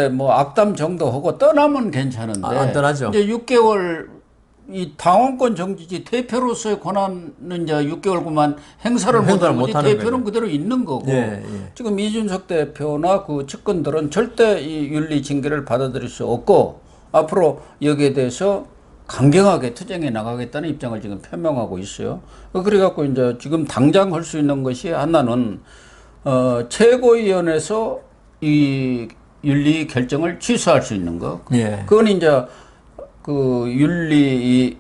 뭐 악담 정도 하고 떠나면 괜찮은데 안 떠나죠. 이제 6개월 이 당원권 정지지 대표로서의 권한은 이제 6개월구만 행사를 못하는 거지 대표는 그대로 있는 거고 지금 이준석 대표나 그 측근들은 절대 이 윤리 징계를 받아들일 수 없고 앞으로 여기에 대해서 강경하게 투쟁해 나가겠다는 입장을 지금 표명하고 있어요. 그래갖고 이제 지금 당장 할 수 있는 것이 하나는 최고위원회에서 이 윤리 결정을 취소할 수 있는 거. 그건 이제 그 윤리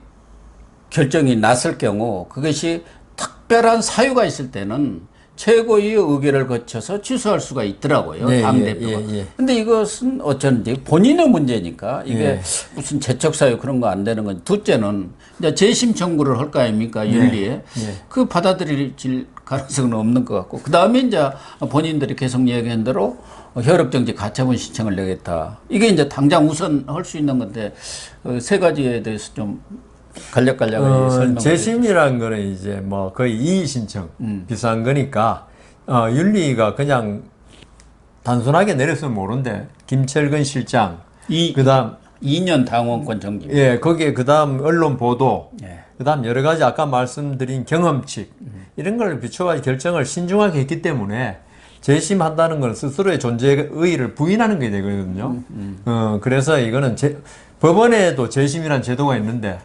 결정이 났을 경우 그것이 특별한 사유가 있을 때는 최고위의 의결을 거쳐서 취소할 수가 있더라고요. 당대표가. 근데 이것은 어쩐지 본인의 문제니까 이게 무슨 재척 사유 그런 거 안 되는 건. 둘째는 이제 재심 청구를 할 거 아닙니까? 윤리에. 그 받아들일 가능성은 없는 것 같고. 그 다음에 이제 본인들이 계속 얘기한 대로 혈압정지 가처분 신청을 내겠다. 이게 이제 당장 우선 할 수 있는 건데 세 가지에 대해서 좀 간략간략하게 설명을 재심이라는 거는 이제 뭐 거의 이의 신청 비슷한 거니까 윤리가 그냥 단순하게 내렸으면 모르는데 김철근 실장 그다음 2년 당원권 정지. 거기에 그다음 언론 보도 그다음 여러 가지 아까 말씀드린 경험칙 이런 걸 비춰가지고 결정을 신중하게 했기 때문에 재심한다는 건 스스로의 존재의 의의를 부인하는 게 되거든요. 그래서 이거는 법원에도 재심이라는 제도가 있는데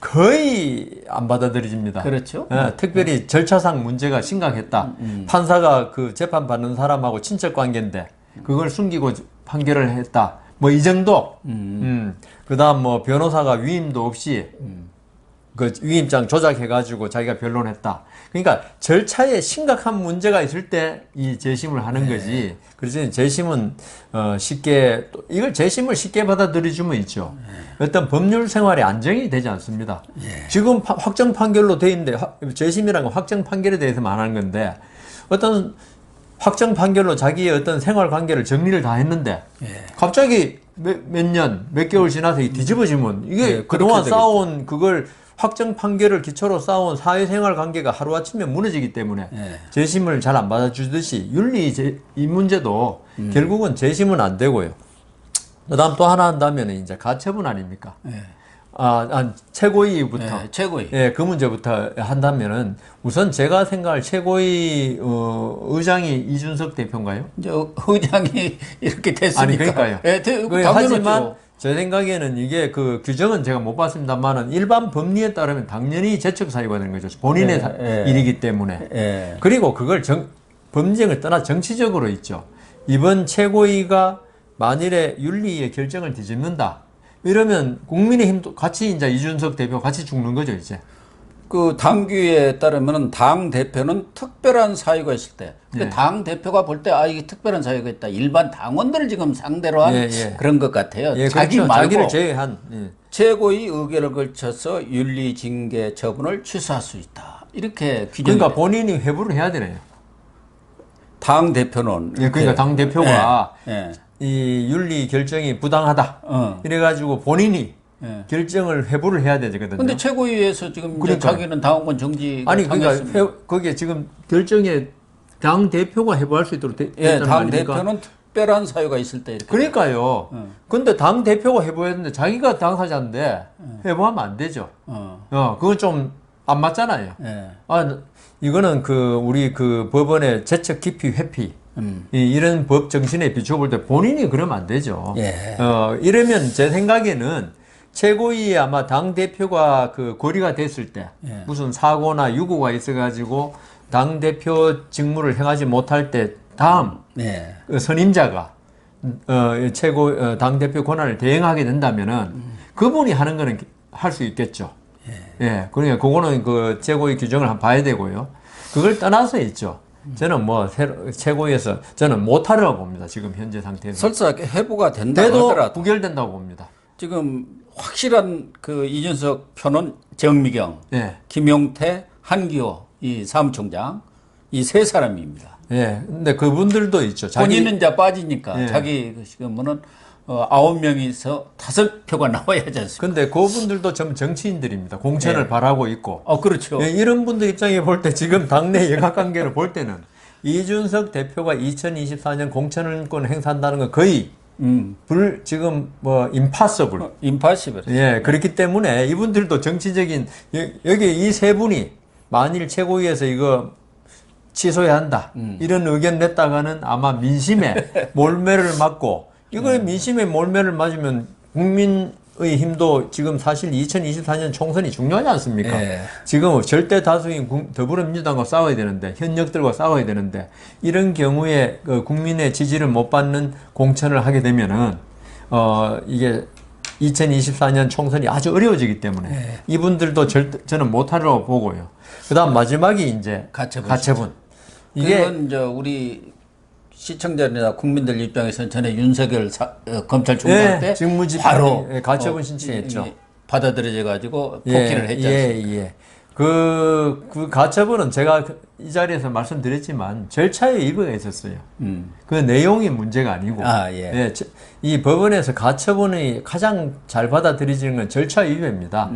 거의 안 받아들여집니다. 그렇죠. 특별히 절차상 문제가 심각했다. 판사가 그 재판 받는 사람하고 친척 관계인데 그걸 숨기고 판결을 했다. 뭐 이 정도. 그다음 뭐 변호사가 위임도 없이 그 위임장 조작해가지고 자기가 변론했다. 그러니까 절차에 심각한 문제가 있을 때 이 재심을 하는 거지. 그래서 재심은 쉽게 이걸 재심을 쉽게 받아들여주면 있죠. 어떤 법률 생활에 안정이 되지 않습니다. 지금 확정 판결로 돼 있는데 재심이라는 건 확정 판결에 대해서만 하는 건데 어떤 확정 판결로 자기의 어떤 생활 관계를 정리를 다 했는데 갑자기 몇 년, 몇 개월 지나서 뒤집어지면 이게 그동안 쌓아온 그걸 확정 판결을 기초로 쌓아온 사회생활 관계가 하루아침에 무너지기 때문에 재심을 잘 안 받아주듯이 윤리 이 문제도 결국은 재심은 안 되고요. 그 다음 또 하나 한다면 이제 가처분 아닙니까? 최고위부터. 최고위. 그 문제부터 한다면은 우선 제가 생각할 최고위, 의장이 이준석 대표인가요? 이제 의장이 이렇게 됐으니까. 아니, 그러니까요. 하지만 제 생각에는 이게 그 규정은 제가 못 봤습니다만은 일반 법리에 따르면 당연히 재척 사유가 되는 거죠. 본인의 일이기 때문에. 그리고 그걸 범죄를 떠나 정치적으로 있죠. 이번 최고위가 만일에 윤리의 결정을 뒤집는다. 이러면 국민의힘도 같이 이제 이준석 대표 같이 죽는 거죠, 이제. 그 당규에 따르면 당 대표는 특별한 사유가 있을 때, 당 대표가 볼 때 이게 특별한 사유가 있다. 일반 당원들을 지금 상대로 한 그런 것 같아요. 자기 그렇죠. 말고 자기를 제외한 최고위 의결을 거쳐서 윤리 징계 처분을 취소할 수 있다. 이렇게 규정. 그러니까 본인이 회부를 해야 되네요. 당 대표는 그러니까 당 대표가 이 윤리 결정이 부당하다. 이래가지고 본인이 결정을 회부를 해야 되거든요. 근데 최고위에서 지금 자기는 당원권 정지. 아니 그러니까 거기에 지금 결정에 당 대표가 회부할 수 있도록 당 대표는 특별한 사유가 있을 때 이렇게. 그러니까요. 근데 당 대표가 회부해야 되는데 자기가 당사자인데 회부하면 안 되죠. 그건 좀 안 맞잖아요. 이거는 우리 법원의 재척 기피 회피 이런 법 정신에 비춰볼 때 본인이 그러면 안 되죠. 이러면 제 생각에는 최고위에 아마 당 대표가 고리가 됐을 때 무슨 사고나 유고가 있어가지고 당 대표 직무를 행하지 못할 때 다음 선임자가 당 대표 권한을 대행하게 된다면은 그분이 하는 거는 할 수 있겠죠. 그러니까 그거는 최고위 규정을 한번 봐야 되고요. 그걸 떠나서 있죠. 저는 최고위에서 저는 못하리라고 봅니다. 지금 현재 상태에서. 설사 회부가 된다 하더라도 부결된다고 봅니다. 지금 확실한 이준석 표는 정미경, 김용태, 한기호 이 사무총장 이 세 사람입니다. 근데 그분들도 있죠. 본인은 이제 빠지니까 자기 지금은 9명이서 5표가 나와야 하지 않습니까? 근데 그분들도 좀 정치인들입니다. 공천을 바라고 있고. 그렇죠. 이런 분들 입장에 볼 때 지금 당내 역학관계를 볼 때는 이준석 대표가 2024년 공천권 행사한다는 건 거의 지금 뭐 impossible. 임파시블. 예, 그렇기 때문에 이분들도 정치적인 여기 이 세 분이 만일 최고위에서 이거 취소해야 한다 이런 의견 냈다가는 아마 민심에 몰매를 맞고 이거 민심에 몰매를 맞으면 국민의 힘도 지금 사실 2024년 총선이 중요하지 않습니까? 네. 지금 절대 다수인 더불어민주당과 싸워야 되는데 현역들과 싸워야 되는데 이런 경우에 그 국민의 지지를 못 받는 공천을 하게 되면은 이게 2024년 총선이 아주 어려워지기 때문에 이분들도 저는 못하리라고 보고요. 그다음 마지막이 이제 가처분. 이게 이건 이제 우리 시청자나 국민들 입장에서는 전에 윤석열 검찰총장 때 직무집행 바로 가처분 신청했죠. 받아들여져 가지고 복귀를 했지 않습니까? 그 가처분은 제가 이 자리에서 말씀드렸지만 절차에 위배가 있었어요. 그 내용이 문제가 아니고 이 법원에서 가처분이 가장 잘 받아들여지는 건 절차 위배입니다.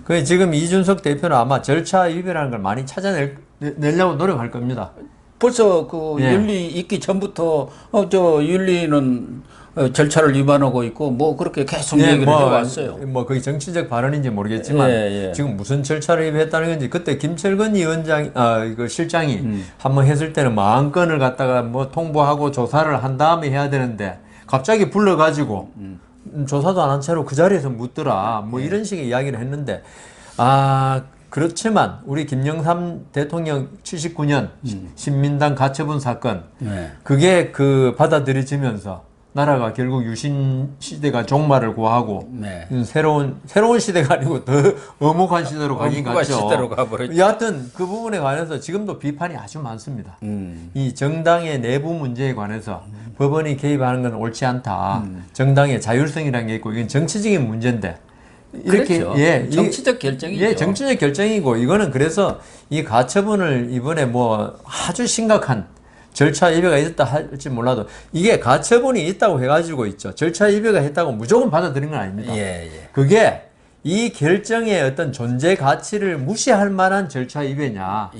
그 지금 이준석 대표는 아마 절차 위배라는 걸 많이 찾아내려고 노력할 겁니다. 벌써 그 윤리 있기 전부터 윤리는 절차를 위반하고 있고 뭐 그렇게 계속 얘기를 해왔어요. 뭐 그게 정치적 발언인지 모르겠지만 지금 무슨 절차를 위반했다는 건지 그때 김철근 위원장 이거 실장이 한번 했을 때는 뭐 안건을 갖다가 뭐 통보하고 조사를 한 다음에 해야 되는데 갑자기 불러가지고 조사도 안 한 채로 그 자리에서 묻더라 뭐 이런 식의 이야기를 했는데 그렇지만 우리 김영삼 대통령 79년 신민당 가처분 사건 그게 받아들여지면서 나라가 결국 유신 시대가 종말을 고하고 새로운 시대가 아니고 더 엄혹한 시대로 가긴 갔죠. 시대로 가버렸죠. 여하튼 그 부분에 관해서 지금도 비판이 아주 많습니다. 이 정당의 내부 문제에 관해서 법원이 개입하는 건 옳지 않다. 정당의 자율성이라는 게 있고 이건 정치적인 문제인데 이렇게 그렇죠. 정치적 결정이죠. 정치적 결정이고 이거는 그래서 이 가처분을 이번에 뭐 아주 심각한 절차 위배가 있었다 할지 몰라도 이게 가처분이 있다고 해가지고 있죠. 절차 위배가 했다고 무조건 받아들인 건 아닙니다. 그게 이 결정의 어떤 존재 가치를 무시할 만한 절차 위배냐.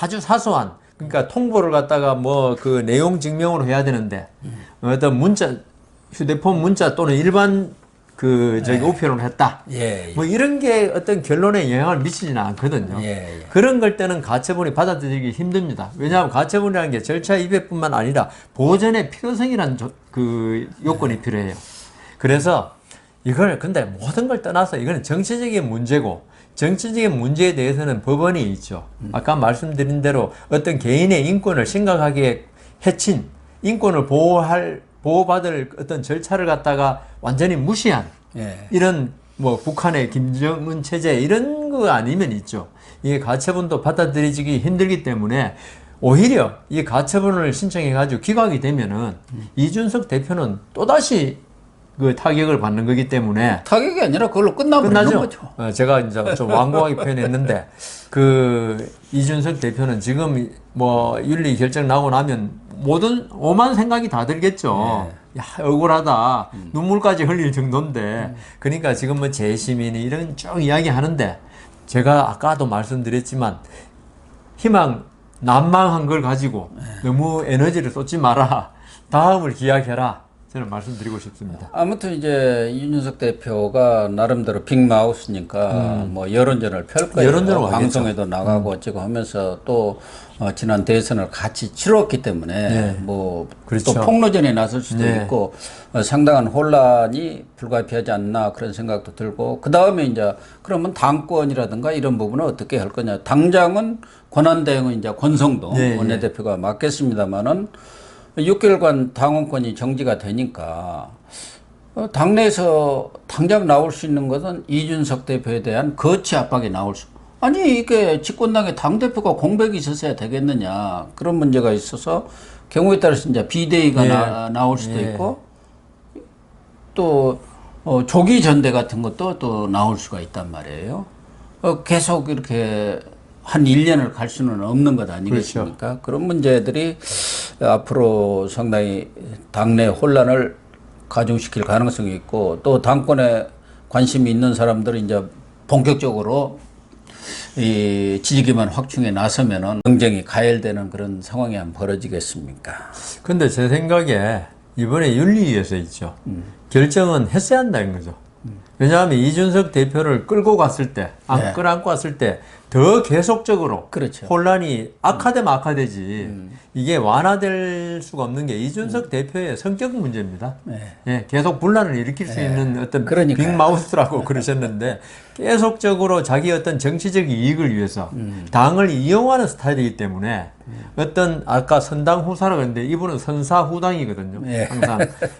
아주 사소한 그러니까 통보를 갖다가 뭐 그 내용 증명으로 해야 되는데 어떤 문자 휴대폰 문자 또는 일반 우편을 했다. 뭐 이런 게 어떤 결론에 영향을 미치지는 않거든요. 그런 걸 때는 가처분이 받아들이기 힘듭니다. 왜냐하면 가처분이라는 게 절차 위배뿐만 아니라 보전의 필요성이라는 요건이 필요해요. 그래서 근데 모든 걸 떠나서 이거는 정치적인 문제고 정치적인 문제에 대해서는 법원이 있죠. 아까 말씀드린 대로 어떤 개인의 인권을 심각하게 해친 인권을 보호받을 어떤 절차를 갖다가 완전히 무시한 이런 뭐 북한의 김정은 체제 이런 거 아니면 있죠. 이게 가처분도 받아들여지기 힘들기 때문에 오히려 이 가처분을 신청해가지고 기각이 되면은 이준석 대표는 또다시 그 타격을 받는 거기 때문에 타격이 아니라 그걸로 끝나버리는 거죠. 제가 이제 좀 완고하게 표현했는데 이준석 대표는 지금 뭐 윤리 결정 나오고 나면 오만 생각이 다 들겠죠. 야, 억울하다. 눈물까지 흘릴 정도인데. 그러니까 지금 뭐 재시민이 이런 쭉 이야기 하는데 제가 아까도 말씀드렸지만 난망한 걸 가지고 너무 에너지를 쏟지 마라. 다음을 기약해라. 저는 말씀드리고 싶습니다. 아무튼 이제 이준석 대표가 나름대로 빅마우스니까 뭐 여론전을 펼 거예요. 방송에도 나가고 어쩌고 하면서 또 지난 대선을 같이 치렀기 때문에 그렇죠. 또 폭로전에 나설 수도 있고 상당한 혼란이 불가피하지 않나 그런 생각도 들고 그 다음에 이제 그러면 당권이라든가 이런 부분은 어떻게 할 거냐. 당장은 권한대행은 이제 권성동 원내대표가 맡겠습니다만은 6개월간 당원권이 정지가 되니까 당내에서 당장 나올 수 있는 것은 이준석 대표에 대한 거치 압박이 나올 수. 아니 이게 집권당의 당대표가 공백이 있었어야 되겠느냐 그런 문제가 있어서 경우에 따라서 이제 비대위가 나올 수도 있고 또 조기 전대 같은 것도 또 나올 수가 있단 말이에요. 계속 이렇게 한 1년을 갈 수는 없는 것 아니겠습니까? 그렇죠. 그런 문제들이 앞으로 상당히 당내 혼란을 가중시킬 가능성이 있고 또 당권에 관심이 있는 사람들은 이제 본격적으로 이 지지기반 확충에 나서면은 경쟁이 가열되는 그런 상황이 안 벌어지겠습니까? 근데 제 생각에 이번에 윤리위에서 있죠. 결정은 했어야 한다는 거죠. 왜냐하면 이준석 대표를 끌고 갔을 때, 네. 끌어안고 왔을 때 더 계속적으로 그렇죠. 혼란이 악화되면 악화되지 이게 완화될 수가 없는 게 이준석 대표의 성격 문제입니다. 네. 예, 계속 분란을 일으킬 수 있는 어떤 그러니까요. 빅마우스라고 그러셨는데 계속적으로 자기 어떤 정치적 이익을 위해서 당을 이용하는 스타일이기 때문에 어떤 아까 선당 후사라고 했는데 이분은 선사후당이거든요. 네. 항상.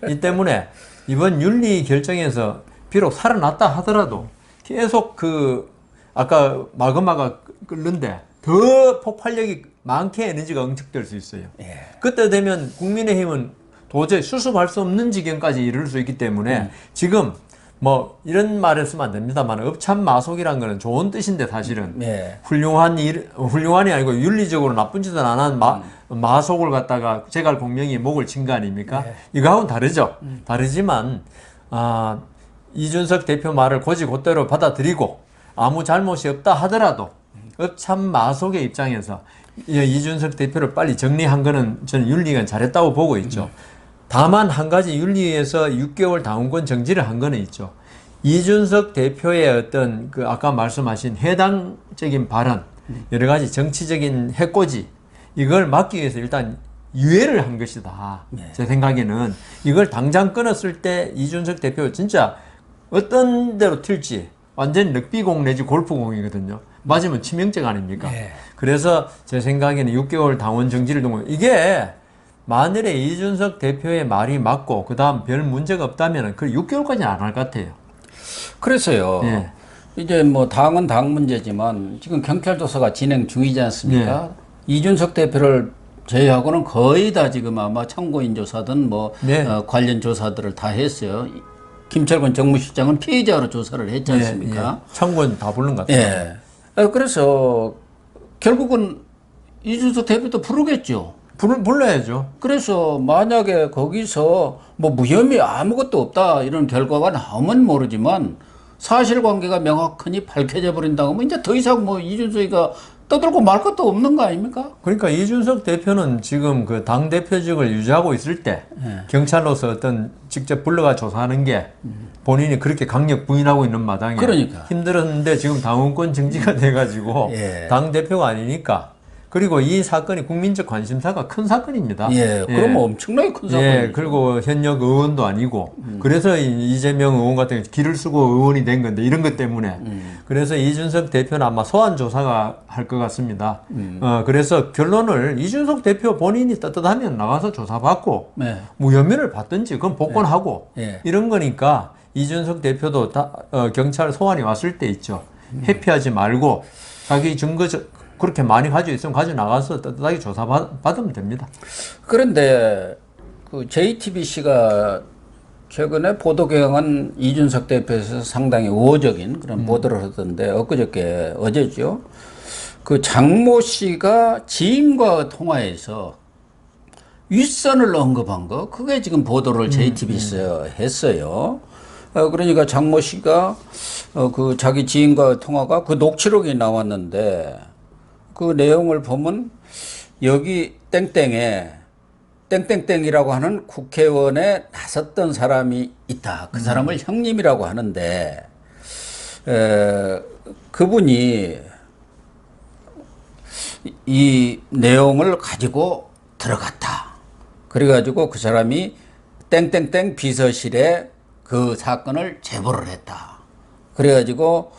이 때문에 이번 윤리 결정에서 비록 살아났다 하더라도 계속 그 아까 마그마가 끓는데 더 폭발력이 많게 에너지가 응축될 수 있어요. 예. 그때 되면 국민의힘은 도저히 수습할 수 없는 지경까지 이를 수 있기 때문에 지금 뭐 이런 말을 쓰면 안 됩니다만 업참마속이란 거는 좋은 뜻인데 사실은 예. 훌륭한이 아니고 윤리적으로 나쁜 짓은 안 한 마속을 갖다가 제갈 공명이 목을 친 거 아닙니까? 예. 이거하고는 다르죠. 다르지만 이준석 대표 말을 곧이곧대로 받아들이고 아무 잘못이 없다 하더라도 업참마속의 입장에서 이준석 대표를 빨리 정리한 거는 저는 윤리가 잘했다고 보고 있죠. 다만 한 가지 윤리에서 6개월 당원권 정지를 한 거는 있죠. 이준석 대표의 어떤 그 아까 말씀하신 해당적인 발언, 여러 가지 정치적인 해코지 이걸 막기 위해서 일단 유예를 한 것이다. 제 생각에는 이걸 당장 끊었을 때 이준석 대표 진짜 어떤 대로 튈지 완전 럭비공 내지 골프공이거든요. 맞으면 치명적 아닙니까? 네. 그래서 제 생각에는 6개월 당원 정지를 둔 이게 만일에 이준석 대표의 말이 맞고 그 다음 별 문제가 없다면 그 6개월까지는 안 할 것 같아요. 그래서요. 예. 이제 뭐 당은 당 문제지만 지금 경찰 조사가 진행 중이지 않습니까? 이준석 대표를 제외하고는 거의 다 지금 아마 참고인 조사든 뭐 네. 관련 조사들을 다 했어요. 김철근 정무실장은 피의자로 조사를 했지 않습니까? 참고인 다 부른 것 같아요. 예. 그래서 결국은 이준석 대표도 부르겠죠. 불러야죠. 그래서 만약에 거기서 뭐 무혐의 아무것도 없다 이런 결과가 나오면 모르지만 사실관계가 명확하니 밝혀져 버린다고 하면 이제 더 이상 뭐 이준석이가 떠들고 말 것도 없는 거 아닙니까? 그러니까 이준석 대표는 지금 그 당대표직을 유지하고 있을 때 경찰로서 어떤 직접 불러가 조사하는 게 본인이 그렇게 강력 부인하고 있는 마당에 그러니까. 힘들었는데 지금 당원권 정지가 돼가지고 예. 당대표가 아니니까 그리고 이 사건이 국민적 관심사가 큰 사건입니다. 예, 그러면 엄청나게 큰 사건이죠. 예, 그리고 현역 의원도 아니고 그래서 이재명 의원 같은 경우 길을 쓰고 의원이 된 건데 이런 것 때문에 그래서 이준석 대표는 아마 소환 조사가 할 것 같습니다. 그래서 결론을 이준석 대표 본인이 떳떳하면 나가서 조사받고 네. 무혐의를 받든지 그건 복권하고 예. 이런 거니까 이준석 대표도 경찰 소환이 왔을 때 있죠. 회피하지 말고 자기 증거 그렇게 많이 가지고 있으면 가지고 나가서 떳떳하게 조사받으면 됩니다. 그런데 그 JTBC가 최근에 보도 경향은 이준석 대표에서 상당히 우호적인 그런 보도를 하던데 엊그저께 어제죠. 그 장모 씨가 지인과 통화해서 윗선을 언급한 거 그게 지금 보도를 JTBC에서 했어요. 그러니까 장모 씨가 그 자기 지인과 통화가 그 녹취록이 나왔는데 그 내용을 보면 여기 땡땡에 땡땡땡이라고 하는 국회의원에 나섰던 사람이 있다. 그 사람을 형님이라고 하는데 그분이 이 내용을 가지고 들어갔다. 그래가지고 그 사람이 땡땡땡 비서실에 그 사건을 제보를 했다. 그래가지고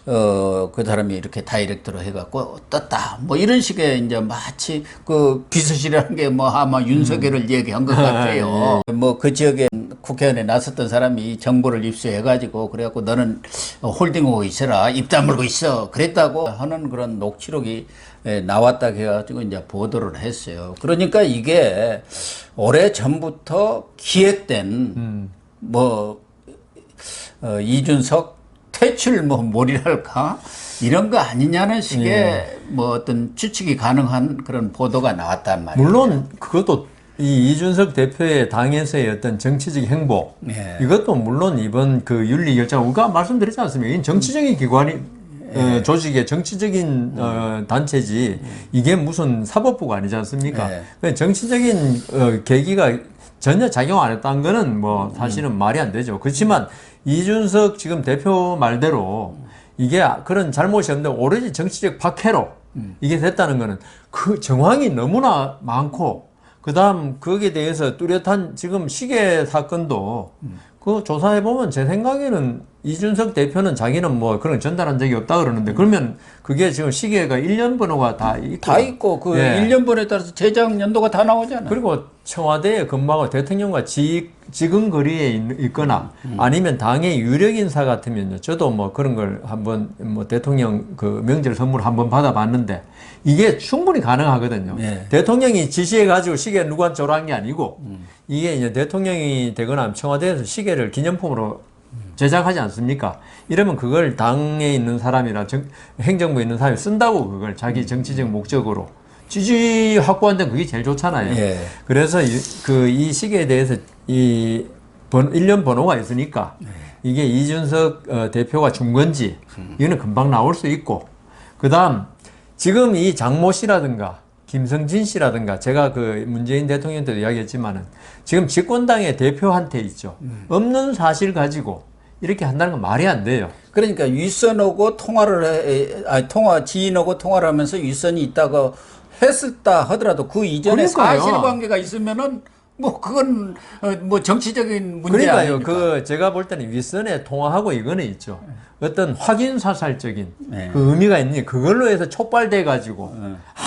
그 사람이 이렇게 다이렉트로 해갖고 떴다. 뭐 이런 식의 이제 마치 그 비서실이라는 게 뭐 아마 윤석열을 얘기한 것 같아요. 뭐 그 지역에 국회의원에 나섰던 사람이 정보를 입수해가지고 그래갖고 너는 홀딩하고 있어라. 입 다물고 있어. 그랬다고 하는 그런 녹취록이 나왔다 해가지고 이제 보도를 했어요. 그러니까 이게 오래 전부터 기획된 뭐 이준석 퇴출 뭐 몰이랄까 이런 거 아니냐는 식의 뭐 어떤 추측이 가능한 그런 보도가 나왔단 말이에요. 물론 그것도 이 이준석 대표의 당에서의 어떤 정치적 행보 이것도 물론 이번 그 윤리 결정 우리가 말씀드리지 않습니까? 이 정치적인 기관이 조직의 정치적인 단체지 이게 무슨 사법부가 아니지 않습니까? 정치적인 계기가 전혀 작용 안 했다는 거는 뭐 사실은 말이 안 되죠. 그렇지만 이준석 지금 대표 말대로 이게 그런 잘못이 없는데 오로지 정치적 박해로 이게 됐다는 거는 그 정황이 너무나 많고 그다음 거기에 대해서 뚜렷한 지금 시계 사건도 그 조사해 보면 제 생각에는 이준석 대표는 자기는 뭐 그런 전달한 적이 없다 그러는데 그러면 그게 지금 시계가 1년 번호가 다 있고 그 1년 번호에 따라서 제작 연도가 다 나오잖아요. 그리고 청와대에 근무하고 대통령과 지근거리에 있거나 아니면 당의 유력 인사 같으면요. 저도 뭐 그런 걸 한번 뭐 대통령 그 명절 선물 한번 받아봤는데 이게 충분히 가능하거든요. 대통령이 지시해가지고 시계 누구한테 줘라는 게 아니고 이게 이제 대통령이 되거나 청와대에서 시계를 기념품으로 제작하지 않습니까? 이러면 그걸 당에 있는 사람이나 행정부에 있는 사람이 쓴다고 그걸 자기 정치적 목적으로 지지 확보한 데는 그게 제일 좋잖아요. 그래서 이 시기에 대해서 이 1년 번호가 있으니까 이게 이준석 대표가 준 건지 이거는 금방 나올 수 있고 그 다음 지금 이 장모 씨라든가 김성진 씨라든가 제가 그 문재인 대통령 때도 이야기했지만은 지금 집권당의 대표한테 있죠. 없는 사실 가지고 이렇게 한다는 건 말이 안 돼요. 그러니까 윗선하고 지인하고 통화를 하면서 윗선이 있다고 했었다 하더라도 그 이전에 그러니까요. 사실관계가 있으면은 뭐 그건 뭐 정치적인 문제 그러니까요. 아닙니까? 그 제가 볼 때는 윗선에 통화하고 이거는 있죠. 어떤 확인 사살적인 그 의미가 있니 그걸로 해서 촉발돼 가지고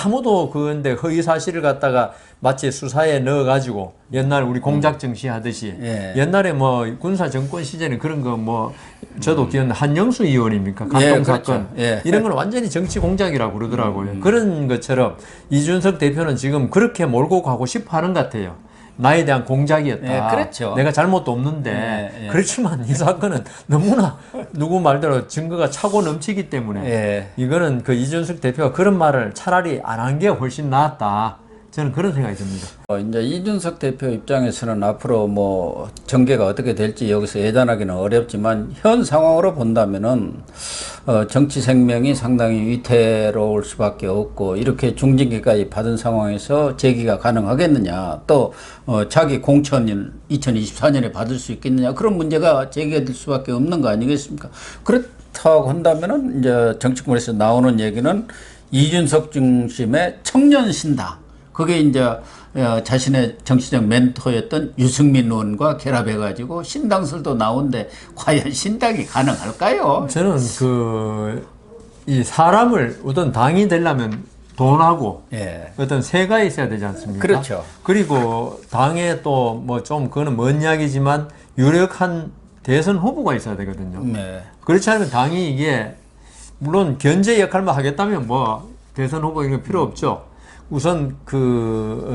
아무도 그런데 허위 사실을 갖다가 마치 수사에 넣어 가지고 옛날 우리 공작 정시하듯이 옛날에 뭐 군사 정권 시절에 그런 거 뭐 저도 기억나 한영수 의원입니까 감동 사건 그렇죠. 이런 건 완전히 정치 공작이라고 그러더라고요. 그런 것처럼 이준석 대표는 지금 그렇게 몰고 가고 싶어 하는 것 같아요. 나에 대한 공작이었다. 그렇죠. 내가 잘못도 없는데 그렇지만 이 사건은 너무나 누구 말대로 증거가 차고 넘치기 때문에 이거는 그 이준석 대표가 그런 말을 차라리 안 한 게 훨씬 낫다. 저는 그런 생각이 듭니다. 이제 이준석 대표 입장에서는 앞으로 뭐 전개가 어떻게 될지 여기서 예단하기는 어렵지만 현 상황으로 본다면은 정치 생명이 상당히 위태로울 수밖에 없고 이렇게 중징계까지 받은 상황에서 재기가 가능하겠느냐 또 자기 공천을 2024년에 받을 수 있겠느냐 그런 문제가 제기될 수밖에 없는 거 아니겠습니까? 그렇다고 한다면은 이제 정치권에서 나오는 얘기는 이준석 중심의 청년 신당 그게 이제 자신의 정치적 멘토였던 유승민 의원과 결합해가지고 신당설도 나오는데 과연 신당이 가능할까요? 저는 이 사람을 어떤 당이 되려면 돈하고 어떤 세가 있어야 되지 않습니까? 그렇죠. 그리고 당에 또 뭐 좀 그거는 먼 이야기지만 유력한 대선 후보가 있어야 되거든요. 그렇지 않으면 당이 이게 물론 견제 역할만 하겠다면 뭐 대선 후보 이런 거 필요 없죠. 우선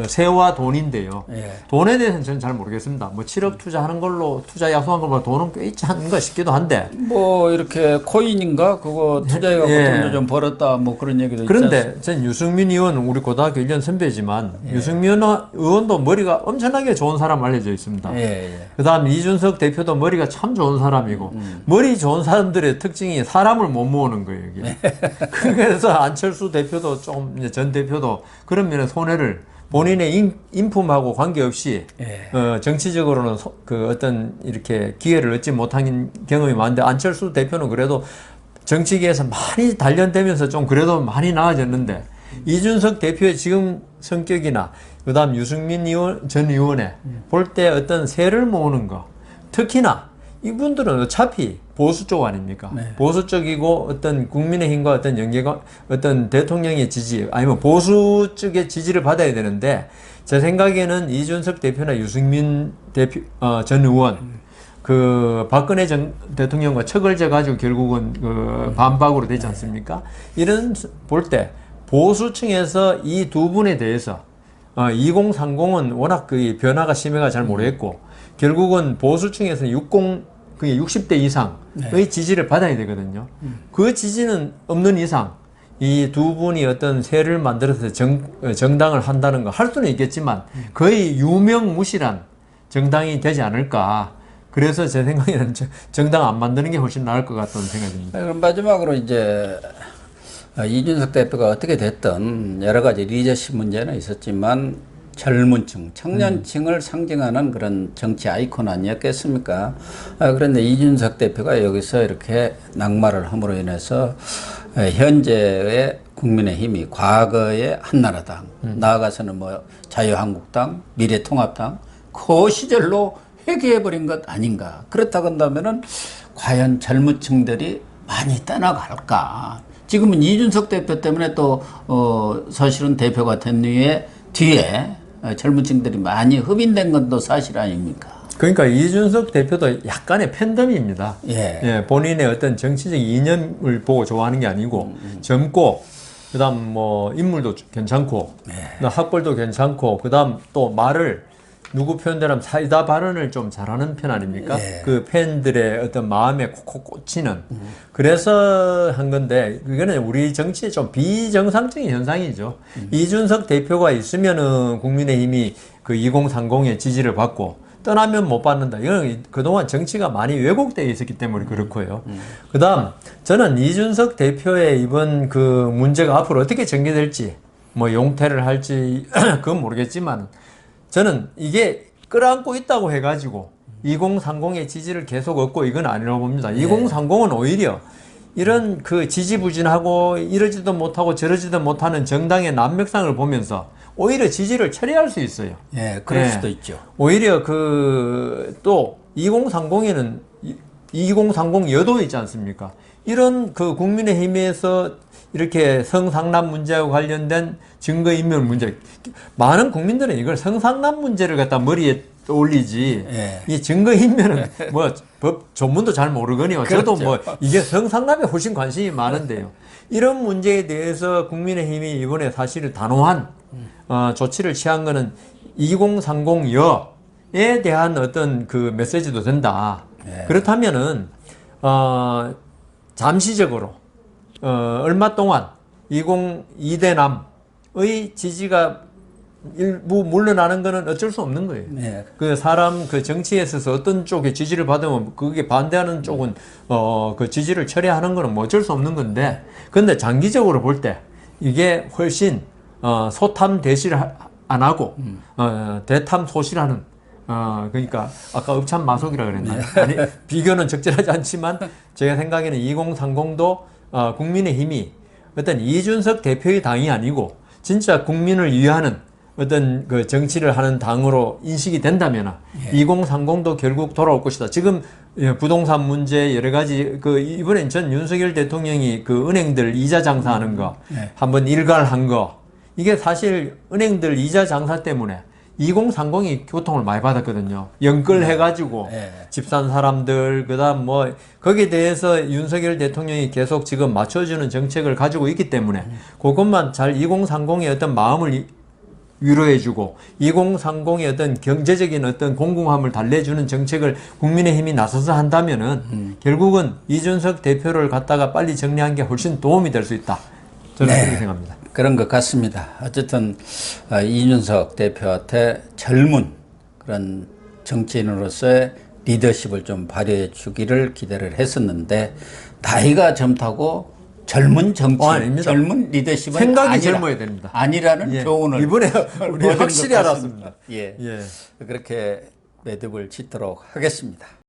세와 돈인데요. 돈에 대해서는 저는 잘 모르겠습니다. 뭐 7억 투자하는 걸로 투자 약속한 걸로 돈은 꽤 있지 않은가 싶기도 한데. 뭐 이렇게 코인인가 그거 투자해갖고 돈도 좀 벌었다 뭐 그런 얘기도 있지 그런데 전 유승민 의원 우리 고등학교 1년 선배지만 유승민 의원도 머리가 엄청나게 좋은 사람 알려져 있습니다. 그다음 이준석 대표도 머리가 참 좋은 사람이고 머리 좋은 사람들의 특징이 사람을 못 모으는 거예요. 이게. 그래서 안철수 대표도 전 대표도 그런 면에 손해를 본인의 인품하고 관계없이 정치적으로는 어떤 이렇게 기회를 얻지 못한 경험이 많은데 안철수 대표는 그래도 정치계에서 많이 단련되면서 좀 그래도 많이 나아졌는데 이준석 대표의 지금 성격이나 그다음 유승민 전 의원의 볼 때 어떤 세를 모으는 거 특히나 이분들은 어차피 보수 쪽 아닙니까? 보수 쪽이고 어떤 국민의힘과 어떤 연계가 어떤 대통령의 지지 아니면 보수 쪽의 지지를 받아야 되는데 제 생각에는 이준석 대표나 유승민 대표 전 의원 그 박근혜 전 대통령과 척을 져가지고 결국은 반박으로 되지 않습니까? 이런 볼 때 보수층에서 이 두 분에 대해서 2030은 워낙 그 변화가 심해가 잘 모르겠고 결국은 보수층에서 60대 이상의 지지를 받아야 되거든요. 그 지지는 없는 이상 이 두 분이 어떤 세를 만들어서 정당을 한다는 거 할 수는 있겠지만 거의 유명무실한 정당이 되지 않을까. 그래서 제 생각에는 정당 안 만드는 게 훨씬 나을 것 같다는 생각입니다. 그럼 마지막으로 이제 이준석 대표가 어떻게 됐든 여러 가지 리더십 문제는 있었지만 젊은 층, 청년층을 상징하는 그런 정치 아이콘 아니었겠습니까? 그런데 이준석 대표가 여기서 이렇게 낙마를 함으로 인해서 현재의 국민의힘이 과거의 한나라당, 나아가서는 뭐 자유한국당, 미래통합당, 그 시절로 회귀해버린 것 아닌가. 그렇다고 한다면은 과연 젊은 층들이 많이 떠나갈까? 지금은 이준석 대표 때문에 또, 사실은 대표가 된 뒤에 젊은 층들이 많이 흡인된 건 또 사실 아닙니까? 그러니까 이준석 대표도 약간의 팬덤입니다. 예. 본인의 어떤 정치적 이념을 보고 좋아하는 게 아니고 젊고 그다음 뭐 인물도 괜찮고 학벌도 괜찮고 그다음 또 말을 누구 표현대로 하면 사이다 발언을 좀 잘하는 편 아닙니까? 그 팬들의 어떤 마음에 콕콕 꽂히는 그래서 한 건데 그거는 우리 정치의 좀 비정상적인 현상이죠. 이준석 대표가 있으면은 국민의힘이 그 2030의 지지를 받고 떠나면 못 받는다. 이건 그동안 정치가 많이 왜곡되어 있었기 때문에 그렇고요. 그 다음, 저는 이준석 대표의 이번 그 문제가 앞으로 어떻게 전개될지, 뭐 용퇴를 할지, 그건 모르겠지만, 저는 이게 끌어안고 있다고 해가지고, 2030의 지지를 계속 얻고 이건 아니라고 봅니다. 2030은 오히려 이런 그 지지부진하고 이러지도 못하고 저러지도 못하는 정당의 난맥상을 보면서 오히려 지지를 처리할 수 있어요. 예, 그럴 수도 있죠. 오히려 또 2030에는 2030 여도 있지 않습니까? 이런 그 국민의힘에서 이렇게 성상납 문제와 관련된 증거인멸 문제, 많은 국민들은 이걸 성상납 문제를 갖다 머리에 떠올리지, 이 증거인멸은 뭐 법 전문도 잘 모르거니요. 저도 뭐 이게 성상납에 훨씬 관심이 많은데요. 이런 문제에 대해서 국민의힘이 이번에 사실은 단호한 조치를 취한 거는 2030여에 대한 어떤 그 메시지도 된다. 그렇다면은 잠시적으로 얼마 동안 2대남의 지지가 일부 물러나는 거는 어쩔 수 없는 거예요. 그 사람 그 정치에 있어서 어떤 쪽에 지지를 받으면 그게 반대하는 쪽은 그 지지를 철회하는 거는 뭐 어쩔 수 없는 건데, 근데 장기적으로 볼 때 이게 훨씬 소탐 대실 안 하고 대탐 소실하는 그러니까 아까 읍참 마속이라 그랬나요? 아니 비교는 적절하지 않지만 제가 생각에는 2030도 국민의힘이 어떤 이준석 대표의 당이 아니고 진짜 국민을 위하는 어떤 그 정치를 하는 당으로 인식이 된다면 2030도 결국 돌아올 것이다. 지금 부동산 문제 여러 가지 그 이번엔 전 윤석열 대통령이 그 은행들 이자 장사하는 거 한번 일갈한 거, 이게 사실 은행들 이자 장사 때문에 2030이 고통을 많이 받았거든요. 연끌해가지고 집 산 사람들, 그다음 뭐 거기에 대해서 윤석열 대통령이 계속 지금 맞춰주는 정책을 가지고 있기 때문에 그것만 잘 2030의 어떤 마음을 위로해주고 2030의 어떤 경제적인 어떤 공공함을 달래주는 정책을 국민의힘이 나서서 한다면은 결국은 이준석 대표를 갖다가 빨리 정리한 게 훨씬 도움이 될 수 있다. 저는 그렇게 생각합니다. 그런 것 같습니다. 어쨌든 이준석 대표한테 젊은 그런 정치인으로서의 리더십을 좀 발휘해 주기를 기대를 했었는데, 나이가 젊다고 젊은 정치, 젊은 리더십은 생각이 젊어야 됩니다. 아니라는 교훈을 이번에 우리 확실히 알았습니다. 그렇게 매듭을 짓도록 하겠습니다.